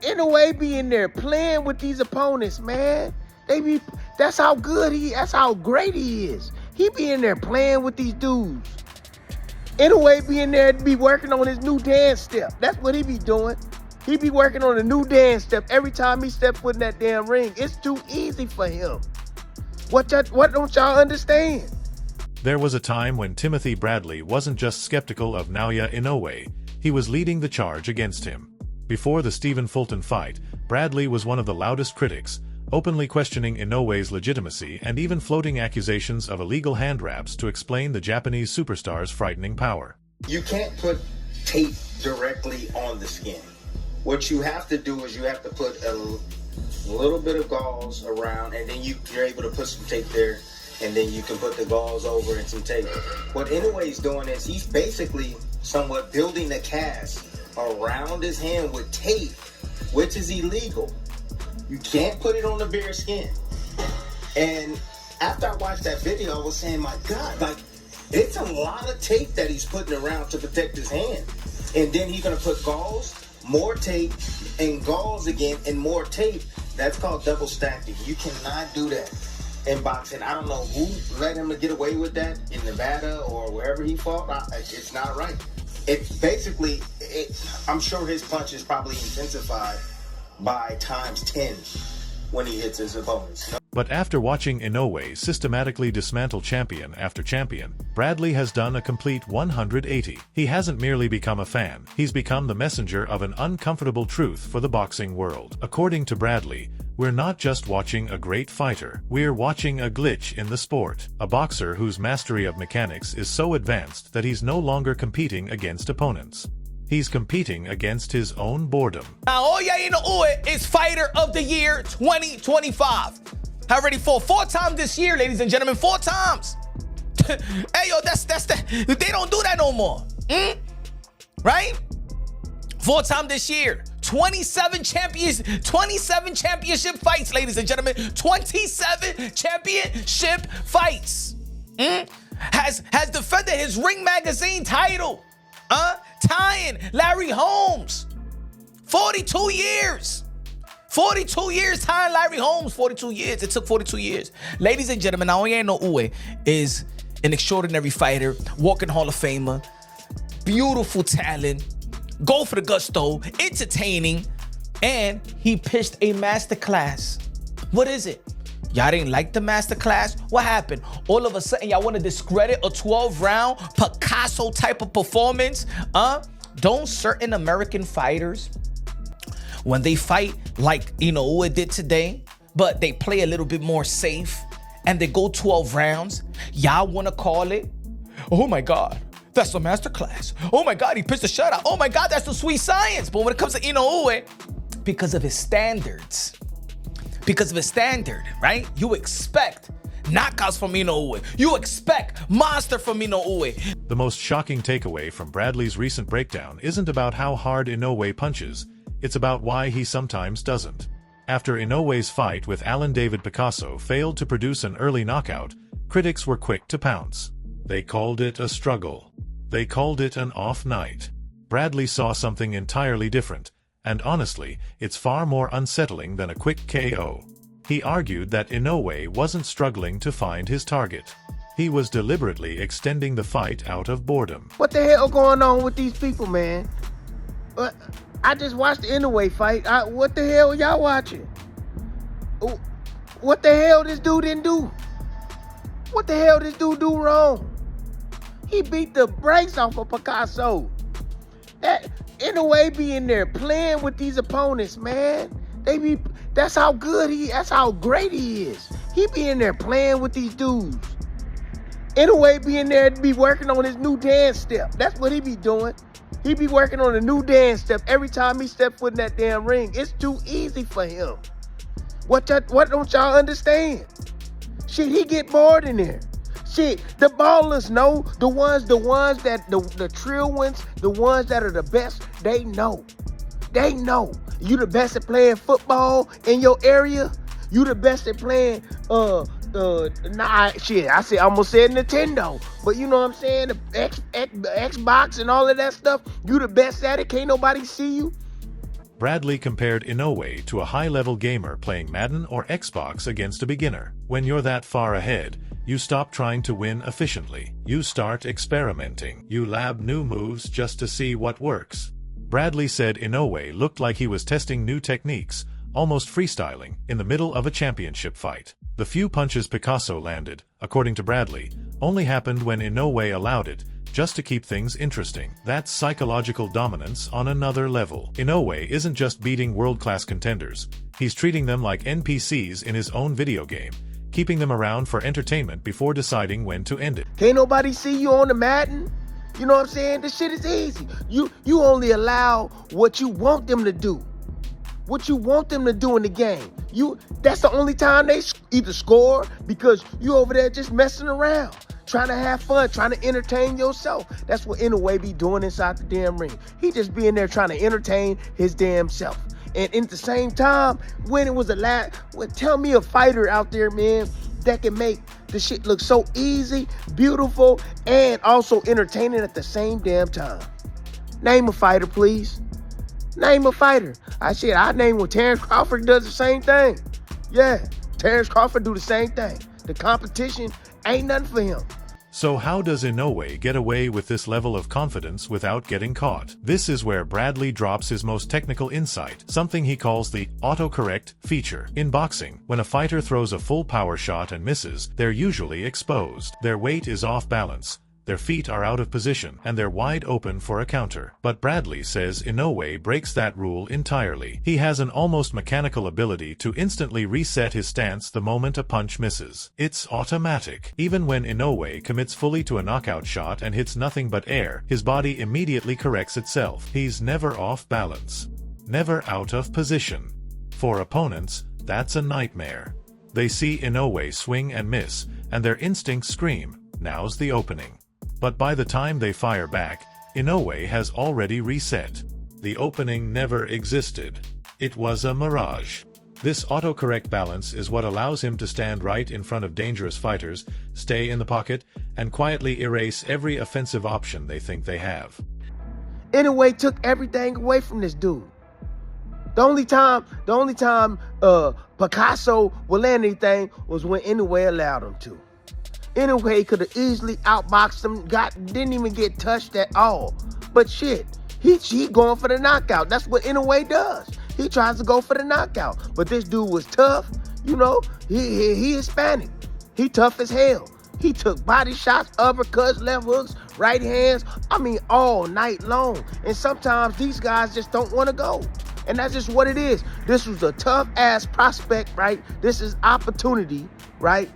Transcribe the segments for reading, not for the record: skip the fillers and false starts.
Inoue be in there playing with these opponents, man. That's how that's how great he is. He be in there playing with these dudes. Inoue be in there to be working on his new dance step. That's what he be doing. He be working on a new dance step every time he step foot in that damn ring. It's too easy for him. What don't y'all understand? There was a time when Timothy Bradley wasn't just skeptical of Naoya Inoue, he was leading the charge against him. Before the Stephen Fulton fight, Bradley was one of the loudest critics, openly questioning Inoue's legitimacy and even floating accusations of illegal hand wraps to explain the Japanese superstar's frightening power. You can't put tape directly on the skin. What you have to do is you have to put a little bit of gauze around, and then you're able to put some tape there, and then you can put the gauze over and some tape. What Inoue's doing is he's basically somewhat building a cast around his hand with tape, which is illegal. You can't put it on the bare skin. And after I watched that video, I was saying, my God, like, it's a lot of tape that he's putting around to protect his hand. And then he's gonna put gauze, more tape, and gauze again, and more tape. That's called double stacking. You cannot do that in boxing. I don't know who let him get away with that in Nevada or wherever he fought. It's not right. It's basically, I'm sure his punch is probably intensified by times 10 when he hits his opponents. But after watching Inoue systematically dismantle champion after champion, Bradley has done a complete 180. He hasn't merely become a fan, he's become the messenger of an uncomfortable truth for the boxing world. According to Bradley, we're not just watching a great fighter, we're watching a glitch in the sport. A boxer whose mastery of mechanics is so advanced that he's no longer competing against opponents. He's competing against his own boredom. Naoya Inoue is Fighter of the Year 2025. I already fought 4 times this year, ladies and gentlemen, 4 times. Hey, yo, that's they don't do that no more. Right? 4 times this year. 27 championship fights, ladies and gentlemen. 27 championship fights. Has defended his Ring Magazine title. Tying Larry Holmes. 42 years. 42 years tying Larry Holmes. 42 years. It took 42 years. Ladies and gentlemen, Naoya Inoue is an extraordinary fighter, walking Hall of Famer, beautiful talent, go for the gusto, entertaining, and he pitched a masterclass. What is it? Y'all didn't like the masterclass? What happened? All of a sudden, y'all want to discredit a 12-round Picasso type of performance? Don't certain American fighters, when they fight like Inoue did today, but they play a little bit more safe and they go 12 rounds, y'all want to call it, oh my God, that's a masterclass. Oh my God, he pitched a shutout. Oh my God, that's the sweet science. But when it comes to Inoue, because of his standards, right? You expect knockouts from Inoue. You expect monster from Inoue. The most shocking takeaway from Bradley's recent breakdown isn't about how hard Inoue punches, it's about why he sometimes doesn't. After Inoue's fight with Alan David Picasso failed to produce an early knockout, critics were quick to pounce. They called it a struggle. They called it an off night. Bradley saw something entirely different, and honestly, it's far more unsettling than a quick KO. He argued that Inoue wasn't struggling to find his target. He was deliberately extending the fight out of boredom. What the hell going on with these people, man? I just watched the Inoue fight. What the hell y'all watching? What the hell this dude didn't do? What the hell this dude do wrong? He beat the brakes off of Picasso. That Inoue be in there playing with these opponents, man. That's how that's how great he is. He be in there playing with these dudes. Inoue be in there to be working on his new dance step. That's what he be doing. He be working on a new dance step every time he step foot in that damn ring. It's too easy for him. What don't y'all understand? Shit, he get bored in there. Shit, the ballers know, the ones that the trill ones, the ones that are the best, they know. They know. You the best at playing football in your area. You the best at playing I almost said Nintendo, but you know what I'm saying, the Xbox and all of that stuff. You the best at it. Can't nobody see you. Bradley compared Inoue to a high-level gamer playing Madden or Xbox against a beginner. When you're that far ahead, you stop trying to win efficiently. You start experimenting. You lab new moves just to see what works. Bradley said Inoue looked like he was testing new techniques, almost freestyling, in the middle of a championship fight. The few punches Picasso landed, according to Bradley, only happened when Inoue allowed it, just to keep things interesting. That's psychological dominance on another level. Inoue isn't just beating world-class contenders. He's treating them like NPCs in his own video game, keeping them around for entertainment before deciding when to end it. Can't nobody see you on the Madden? You know what I'm saying? This shit is easy. You only allow what you want them to do. What you want them to do in the game. That's the only time they either score because you over there just messing around, trying to have fun, trying to entertain yourself. That's what Inoue be doing inside the damn ring. He just be in there trying to entertain his damn self. And at the same time, when it was tell me a fighter out there, man, that can make the shit look so easy, beautiful, and also entertaining at the same damn time. Name a fighter, please. Name a fighter. I name when Terrence Crawford does the same thing. Yeah, Terrence Crawford do the same thing. The competition ain't nothing for him. So how does Inoue get away with this level of confidence without getting caught? This is where Bradley drops his most technical insight, something he calls the autocorrect feature. In boxing, when a fighter throws a full power shot and misses, they're usually exposed. Their weight is off balance. Their feet are out of position, and they're wide open for a counter. But Bradley says Inoue breaks that rule entirely. He has an almost mechanical ability to instantly reset his stance the moment a punch misses. It's automatic. Even when Inoue commits fully to a knockout shot and hits nothing but air, his body immediately corrects itself. He's never off balance. Never out of position. For opponents, that's a nightmare. They see Inoue swing and miss, and their instincts scream, "Now's the opening." But by the time they fire back, Inoue has already reset. The opening never existed. It was a mirage. This autocorrect balance is what allows him to stand right in front of dangerous fighters, stay in the pocket, and quietly erase every offensive option they think they have. Inoue took everything away from this dude. The only time Picasso would land anything was when Inoue allowed him to. Inoue could have easily outboxed him, didn't even get touched at all. But shit, he going for the knockout. That's what Inoue does. He tries to go for the knockout. But this dude was tough, you know. He Hispanic. He tough as hell. He took body shots, uppercuts, left hooks, right hands. I mean, all night long. And sometimes these guys just don't want to go. And that's just what it is. This was a tough-ass prospect, right? This is opportunity, right,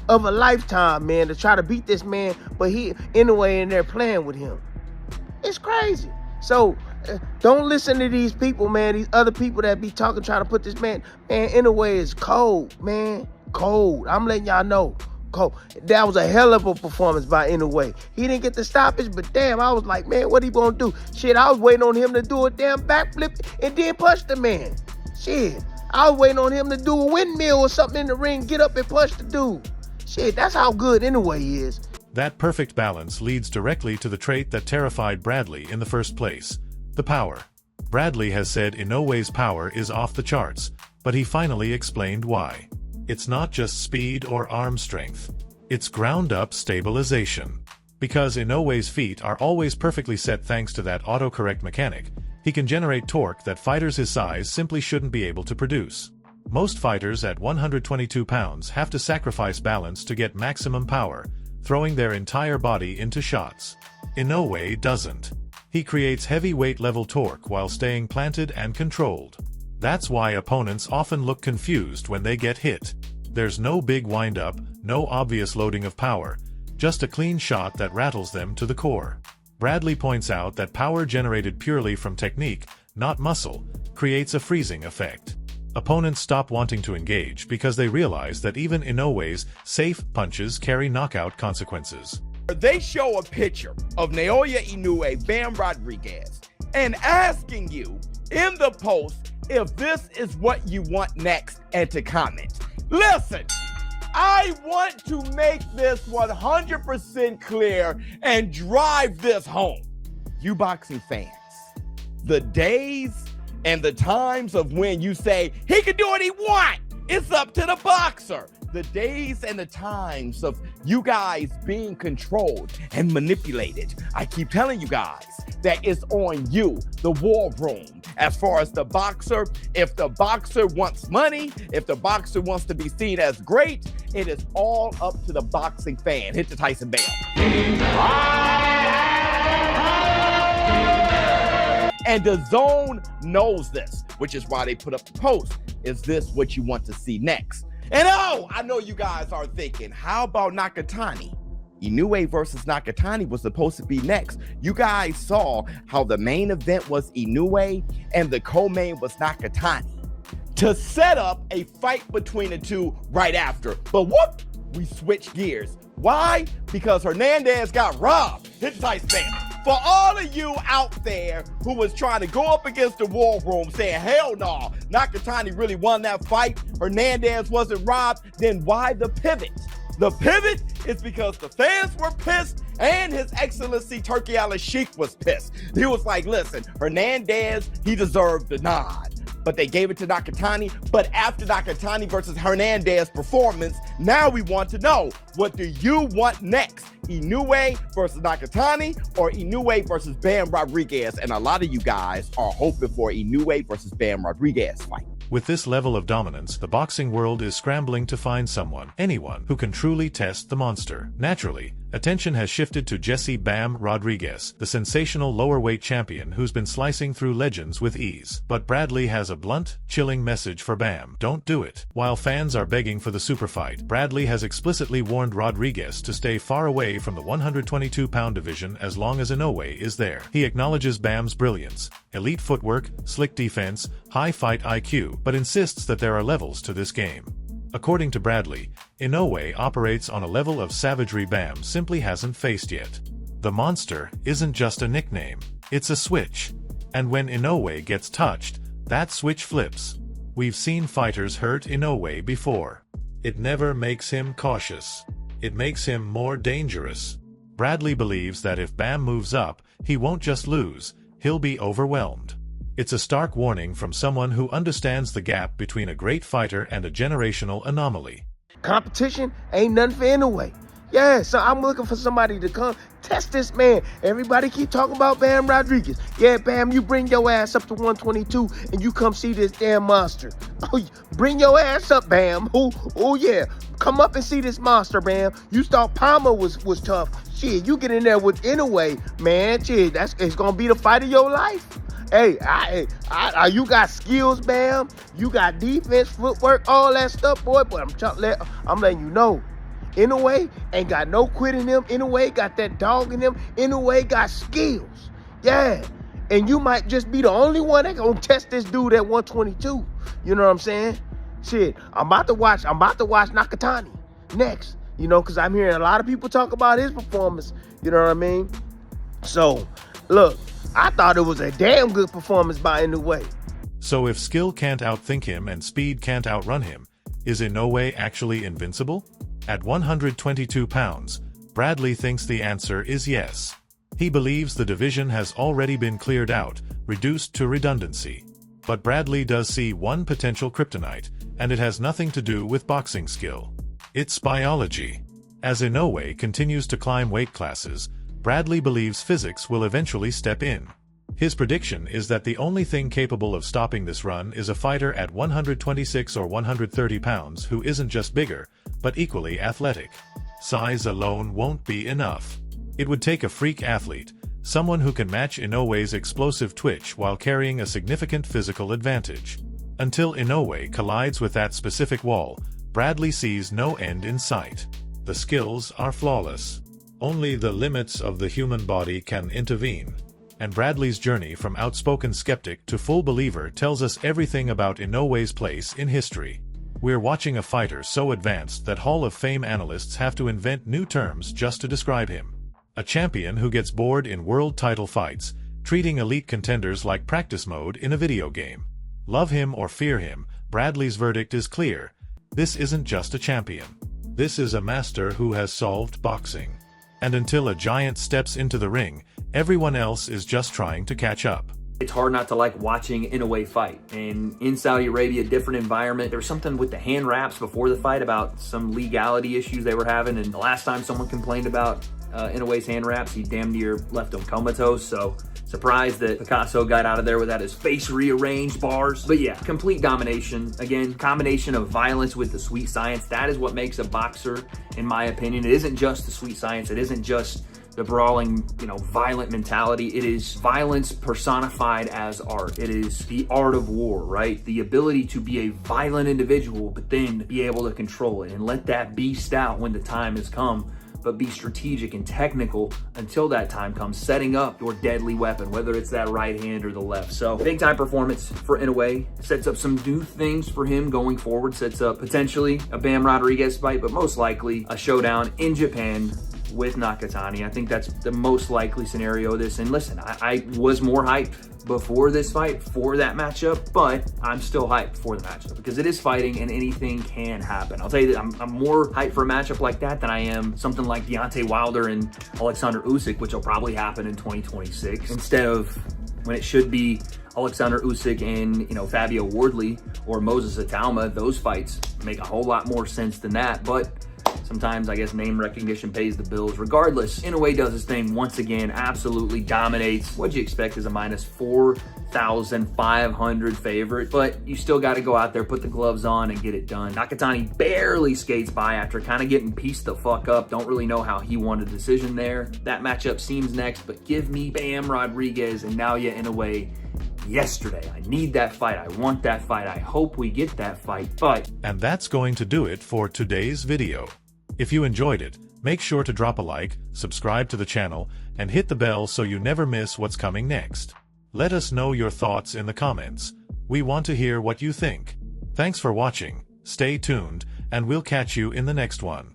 of a lifetime, man, to try to beat this man, but he, Inoue, in there playing with him. It's crazy. So, don't listen to these people, man, these other people that be talking, trying to put this man, Inoue is cold, man, cold. I'm letting y'all know, cold. That was a hell of a performance by Inoue. He didn't get the stoppage, but damn, I was like, man, what he gonna do? Shit, I was waiting on him to do a damn backflip and then punch the man. Shit, I was waiting on him to do a windmill or something in the ring, get up and punch the dude. Shit, that's how good Inoue is. That perfect balance leads directly to the trait that terrified Bradley in the first place, the power. Bradley has said Inoue's power is off the charts, but he finally explained why. It's not just speed or arm strength. It's ground-up stabilization. Because Inoue's feet are always perfectly set thanks to that autocorrect mechanic, he can generate torque that fighters his size simply shouldn't be able to produce. Most fighters at 122 pounds have to sacrifice balance to get maximum power, throwing their entire body into shots. Inoue doesn't. He creates heavyweight level torque while staying planted and controlled. That's why opponents often look confused when they get hit. There's no big wind-up, no obvious loading of power, just a clean shot that rattles them to the core. Bradley points out that power generated purely from technique, not muscle, creates a freezing effect. Opponents stop wanting to engage because they realize that even Inoue's safe punches carry knockout consequences. They show a picture of Naoya Inoue, Bam Rodriguez, and asking you in the post if this is what you want next and to comment. Listen, I want to make this 100% clear and drive this home. You boxing fans, the days And the times of when you say he can do what he wants, it's up to the boxer. The days and the times of you guys being controlled and manipulated. I keep telling you guys that it's on you, the war room. As far as the boxer, if the boxer wants money, if the boxer wants to be seen as great, it is all up to the boxing fan. Hit the Tyson bell. And the zone knows this, which is why they put up the post. Is this what you want to see next? And oh, I know you guys are thinking, how about Nakatani? Inoue versus Nakatani was supposed to be next. You guys saw how the main event was Inoue and the co-main was Nakatani to set up a fight between the two right after. But whoop, we switched gears. Why? Because Hernandez got robbed. Hit the Tyson fan. For all of you out there who was trying to go up against the war room saying, hell no, Nakatani really won that fight, Hernandez wasn't robbed, then why the pivot? The pivot is because the fans were pissed and His Excellency Turkey Al-Sheikh was pissed. He was like, listen, Hernandez, he deserved the nod. But they gave it to Nakatani. But after Nakatani versus Hernandez performance, now we want to know, what do you want next? Inoue versus Nakatani or Inoue versus Bam Rodriguez? And a lot of you guys are hoping for Inoue versus Bam Rodriguez fight. With this level of dominance, the boxing world is scrambling to find someone, anyone, who can truly test the monster. Naturally, attention has shifted to Jesse Bam Rodriguez, the sensational lower-weight champion who's been slicing through legends with ease. But Bradley has a blunt, chilling message for Bam. Don't do it. While fans are begging for the super fight, Bradley has explicitly warned Rodriguez to stay far away from the 122-pound division as long as Inoue is there. He acknowledges Bam's brilliance, elite footwork, slick defense, high fight IQ, but insists that there are levels to this game. According to Bradley, Inoue operates on a level of savagery Bam simply hasn't faced yet. The monster isn't just a nickname, it's a switch. And when Inoue gets touched, that switch flips. We've seen fighters hurt Inoue before. It never makes him cautious. It makes him more dangerous. Bradley believes that if Bam moves up, he won't just lose, he'll be overwhelmed. It's a stark warning from someone who understands the gap between a great fighter and a generational anomaly. Competition ain't nothing for Inoue. Yeah, so I'm looking for somebody to come test this man. Everybody keep talking about Bam Rodriguez. Yeah, Bam, you bring your ass up to 122 and you come see this damn monster. Oh, bring your ass up, Bam. Oh yeah, come up and see this monster, Bam. You thought Palmer was tough. Shit, you get in there with Inoue, man. Shit, it's gonna be the fight of your life. Hey, you got skills, Bam. You got defense, footwork, all that stuff, boy. But I'm letting you know, Inoue ain't got no quit in him. Inoue got that dog in him. Inoue got skills. Yeah. And you might just be the only one that gonna test this dude at 122. You know what I'm saying? Shit, I'm about to watch Nakatani next. You know, because I'm hearing a lot of people talk about his performance. You know what I mean? So, look, I thought it was a damn good performance by Inoue. So if skill can't outthink him and speed can't outrun him, is Inoue actually invincible? At 122 pounds, Bradley thinks the answer is yes. He believes the division has already been cleared out, reduced to redundancy. But Bradley does see one potential kryptonite, and it has nothing to do with boxing skill. It's biology. As Inoue continues to climb weight classes, Bradley believes physics will eventually step in. His prediction is that the only thing capable of stopping this run is a fighter at 126 or 130 pounds who isn't just bigger, but equally athletic. Size alone won't be enough. It would take a freak athlete, someone who can match Inoue's explosive twitch while carrying a significant physical advantage. Until Inoue collides with that specific wall, Bradley sees no end in sight. The skills are flawless. Only the limits of the human body can intervene. And Bradley's journey from outspoken skeptic to full believer tells us everything about Inoue's place in history. We're watching a fighter so advanced that Hall of Fame analysts have to invent new terms just to describe him. A champion who gets bored in world title fights, treating elite contenders like practice mode in a video game. Love him or fear him, Bradley's verdict is clear. This isn't just a champion. This is a master who has solved boxing. And until a giant steps into the ring, everyone else is just trying to catch up. It's hard not to like watching Inoue fight. And in Saudi Arabia, different environment. There was something with the hand wraps before the fight about some legality issues they were having. And the last time someone complained about Inoue's hand wraps, he damn near left him comatose. So surprised that Picasso got out of there without his face rearranged bars. But yeah, complete domination. Again, combination of violence with the sweet science. That is what makes a boxer, in my opinion. It isn't just the sweet science. It isn't just the brawling, violent mentality. It is violence personified as art. It is the art of war, right? The ability to be a violent individual, but then be able to control it and let that beast out when the time has come, but be strategic and technical until that time comes, setting up your deadly weapon, whether it's that right hand or the left. So big time performance for Inoue. Sets up some new things for him going forward. Sets up potentially a Bam Rodriguez fight, but most likely a showdown in Japan with Nakatani. I think that's the most likely scenario of this. And listen, I was more hyped before this fight for that matchup, but I'm still hyped for the matchup because it is fighting and anything can happen. I'll tell you that I'm more hyped for a matchup like that than I am something like Deontay Wilder and Alexander Usyk, which will probably happen in 2026 instead of when it should be Alexander Usyk and Fabio Wardley or Moses Atalma. Those fights make a whole lot more sense than that, but sometimes I guess name recognition pays the bills. Regardless, Inoue does his thing once again, absolutely dominates. What'd you expect as a minus 4,500 favorite? But you still got to go out there, put the gloves on, and get it done. Nakatani barely skates by after kind of getting pieced the fuck up. Don't really know how he won a decision there. That matchup seems next, but give me Bam Rodriguez and Naoya Inoue yesterday. I need that fight. I want that fight. I hope we get that fight. And that's going to do it for today's video. If you enjoyed it, make sure to drop a like, subscribe to the channel, and hit the bell so you never miss what's coming next. Let us know your thoughts in the comments. We want to hear what you think. Thanks for watching, stay tuned, and we'll catch you in the next one.